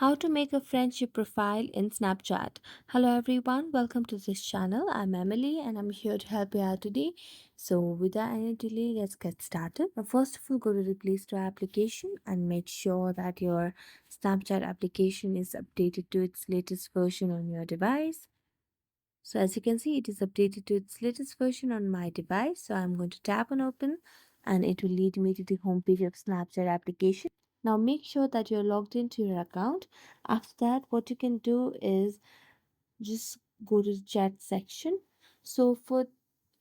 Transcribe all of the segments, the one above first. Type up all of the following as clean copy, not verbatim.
How to make a friendship profile in Snapchat. Hello everyone, welcome to this channel. I'm Emily and I'm here to help you out today. So without any delay, let's get started. Now, first of all, go to the Play Store application and make sure that your Snapchat application is updated to its latest version on your device. So as you can see, it is updated to its latest version on my device. So I'm going to tap on open and it will lead me to the home page of Snapchat application. Now make sure that you're logged into your account. After that, what you can do is just go to the chat section. So for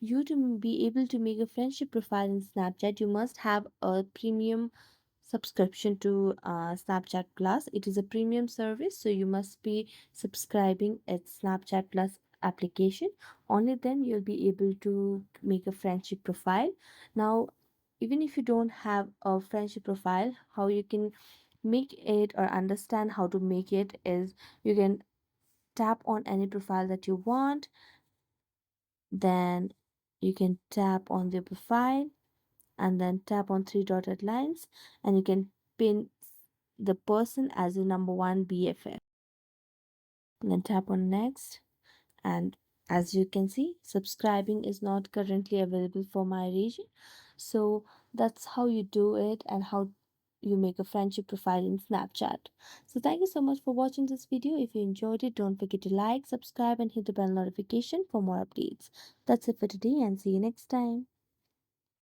you to be able to make a friendship profile in Snapchat, you must have a premium subscription to Snapchat Plus. It is a premium service, so you must be subscribing at Snapchat Plus application. Only then you'll be able to make a friendship profile. Now, even if you don't have a friendship profile, how you can make it or understand how to make it is you can tap on any profile that you want, then you can tap on the profile and then tap on three dotted lines and you can pin the person as a number one BFF. And then tap on next, and as you can see, subscribing is not currently available for my region. So that's how you do it and how you make a friendship profile in Snapchat. So thank you so much for watching this video. If you enjoyed it, don't forget to like, subscribe and hit the bell notification for more updates. That's it for today and see you next time.